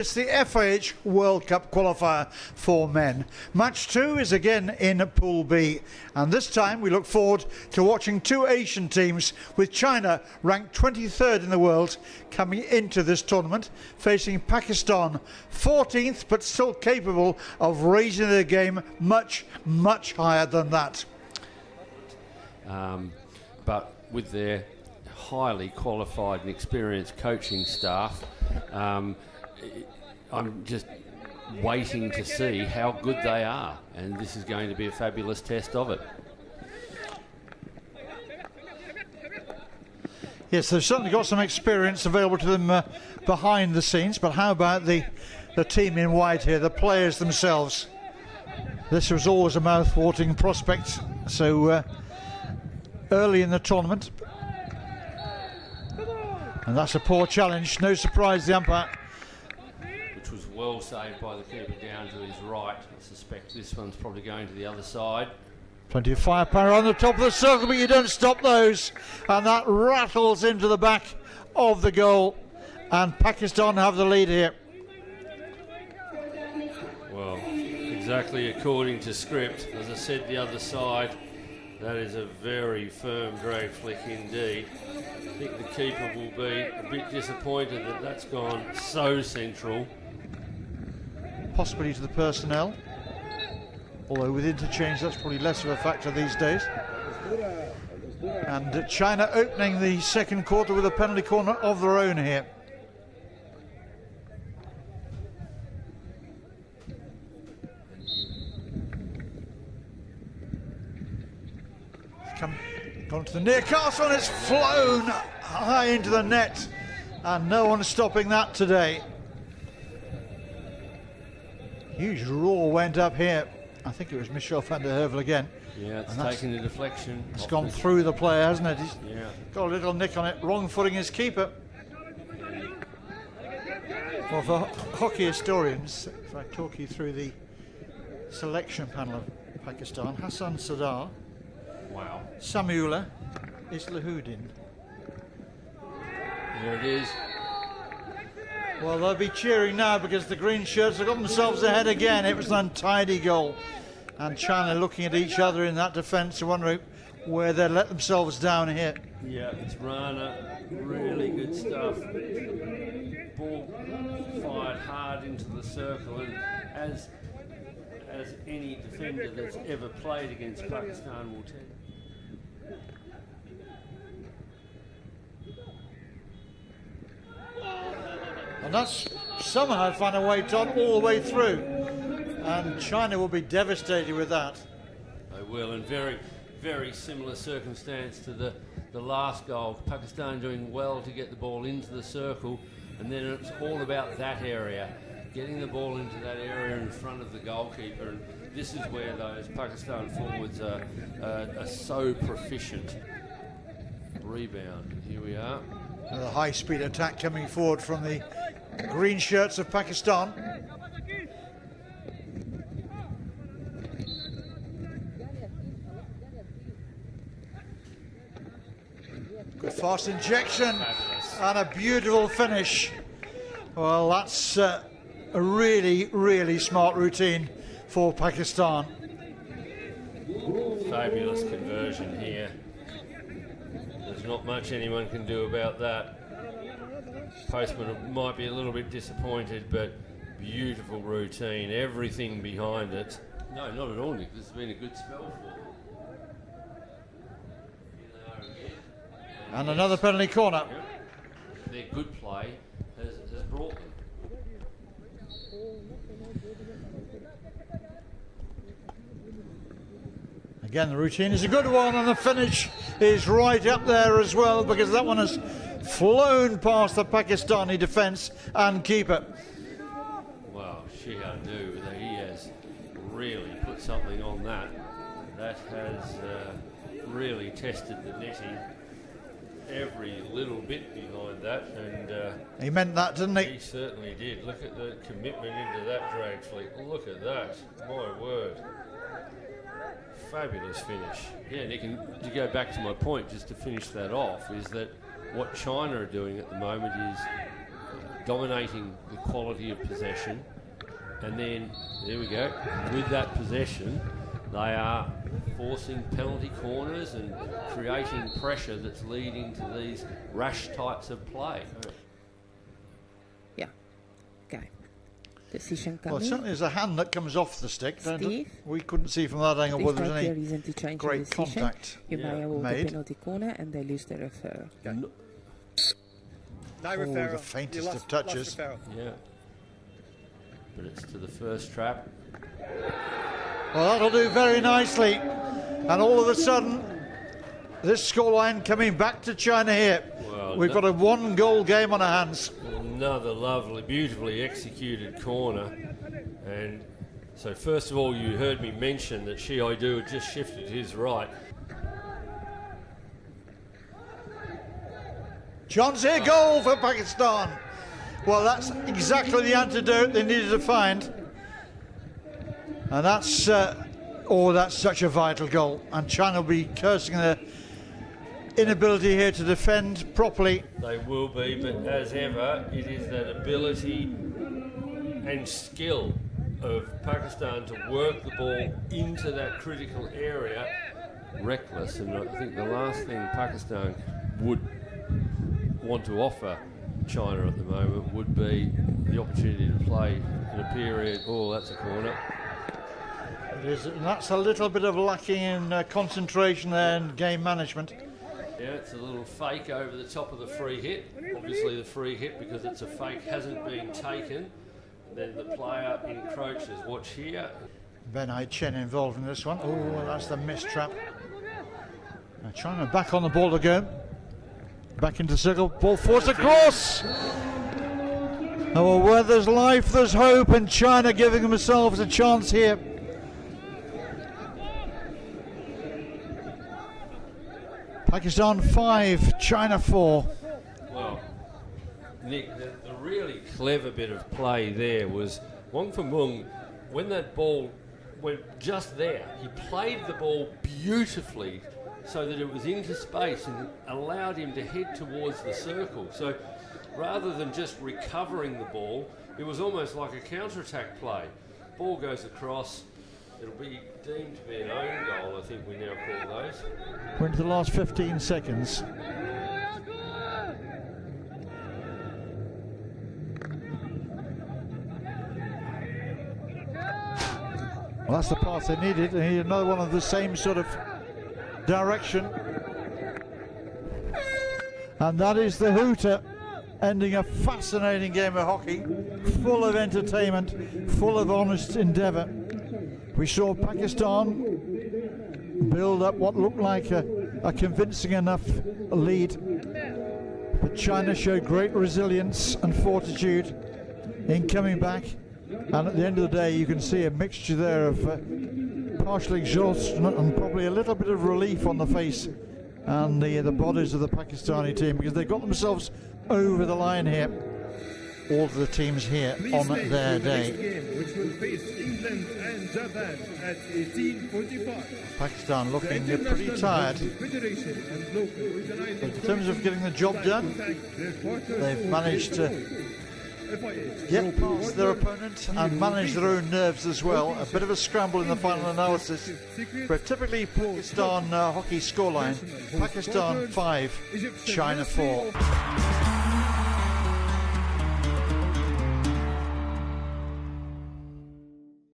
It's the FIH World Cup qualifier for men. Match 2 is again in Pool B, and this time we look forward to watching two Asian teams, with China ranked 23rd in the world coming into this tournament, facing Pakistan 14th, but still capable of raising their game much higher than that. But with their highly qualified and experienced coaching staff, I'm just waiting to see how good they are, and this is going to be a fabulous test of it. Yes, they've certainly got some experience available to them behind the scenes, but how about the team in white here, the players themselves? This was always a mouth-watering prospect, so early in the tournament. And that's a poor challenge, no surprise the umpire. Which was well saved by the keeper down to his right. I suspect this one's probably going to the other side. Plenty of firepower on the top of the circle, but you don't stop those. And that rattles into the back of the goal. And Pakistan have the lead here. Well, exactly according to script. As I said, the other side, that is a very firm drag flick indeed. I think the keeper will be a bit disappointed that that's gone so central. Possibly to the personnel, although with interchange that's probably less of a factor these days. And China opening the second quarter with a penalty corner of their own here. Gone to the near castle, and it's flown high into the net, and no one's stopping that today. Huge roar went up here. I think it was Michel van der Heuvel again. Yeah, it's taken the deflection. It's gone through the player, hasn't it? He's got a little nick on it, wrong footing his keeper. Well, for hockey historians, if I talk you through the selection panel of Pakistan, Hassan Sadar, wow, Samuullah, Islahuddin. There it is. Well, they'll be cheering now because the green shirts have got themselves ahead again. It was an untidy goal. And China looking at each other in that defence and wondering where they let themselves down here. Yeah, it's Rana. Really good stuff. Ball fired hard into the circle, and as any defender that's ever played against Pakistan will tell you. And that's somehow found a way, Todd, all the way through. And China will be devastated with that. They will, and very similar circumstance to the last goal. Pakistan doing well to get the ball into the circle, and then it's all about that area, getting the ball into that area in front of the goalkeeper. And this is where those Pakistan forwards are so proficient. Rebound, here we are. Another high-speed attack coming forward from the green shirts of Pakistan. Good fast injection. Fabulous. And a beautiful finish. Well, that's a really smart routine for Pakistan. Fabulous conversion here. There's not much anyone can do about that. Postman might be a little bit disappointed, but beautiful routine, everything behind it. No, not at all, Nick. This has been a good spell for them. And another penalty corner. Yep. Their good play has brought them. Again, the routine is a good one, and the finish is right up there as well, because that one has flown past the Pakistani defence and keeper. Wow, Shihadu, he has really put something on that. That has really tested the netting. Every little bit behind that, and he meant that, didn't he? He certainly did. Look at the commitment into that drag flick. Look at that, my word. Fabulous finish. Yeah, Nick, and to go back to my point, just to finish that off, is that what China are doing at the moment is dominating the quality of possession. And then, there we go, with that possession, they are forcing penalty corners and creating pressure that's leading to these rash types of play. Yeah. Okay. Decision coming. Well, certainly there's a hand that comes off the stick. We couldn't see from that angle whether there was any great contact Ismailia made. The penalty corner, and they lose the referral. Okay. No referral. The faintest of touches. Yeah. But it's to the first trap. Well, that'll do very nicely. And all of a sudden, this scoreline coming back to China here. Well, we've got a 1-goal game on our hands. Another lovely, beautifully executed corner. And so first of all, you heard me mention that Shiaidu had just shifted to his right. Chance here, goal for Pakistan. Well, that's exactly the antidote they needed to find. And that's, that's such a vital goal. And China will be cursing their inability here to defend properly. They will be, but as ever, it is that ability and skill of Pakistan to work the ball into that critical area. Reckless, and I think the last thing Pakistan would want to offer China at the moment would be the opportunity to play in a period. Oh, that's a corner. It is, and that's a little bit of lacking in concentration and game management. Yeah, it's a little fake over the top of the free hit. Obviously the free hit, because it's a fake, hasn't been taken. Then the player encroaches. Watch here. Ben Chen involved in this one. Oh, that's the missed trap. Now China back on the ball to go. Back into circle, ball forced across. Oh, well, where there's life, there's hope, and China giving themselves a chance here. Pakistan 5, China 4. Well, Nick, the really clever bit of play there was Wong Feng, when that ball went just there, he played the ball beautifully so that it was into space and allowed him to head towards the circle. So rather than just recovering the ball, it was almost like a counter-attack play. Ball goes across, it'll be deemed to be an own goal, I think we now call those. We're into the last 15 seconds. Well, that's the pass they needed. They needed another one of the same sort of direction. And that is the hooter, ending a fascinating game of hockey, full of entertainment, full of honest endeavour. We saw Pakistan build up what looked like a convincing enough lead, but China showed great resilience and fortitude in coming back. And at the end of the day, you can see a mixture there of partial exhaustion and probably a little bit of relief on the face and the bodies of the Pakistani team, because they got themselves over the line here. All of the teams here on their day. Game, which will face England and Japan at 18:45. Pakistan looking pretty tired. But in terms of getting the job done, they've managed to get past their opponent and manage their own nerves as well. A bit of a scramble in the final analysis, but typically Pakistan hockey scoreline: Pakistan 5, China 4.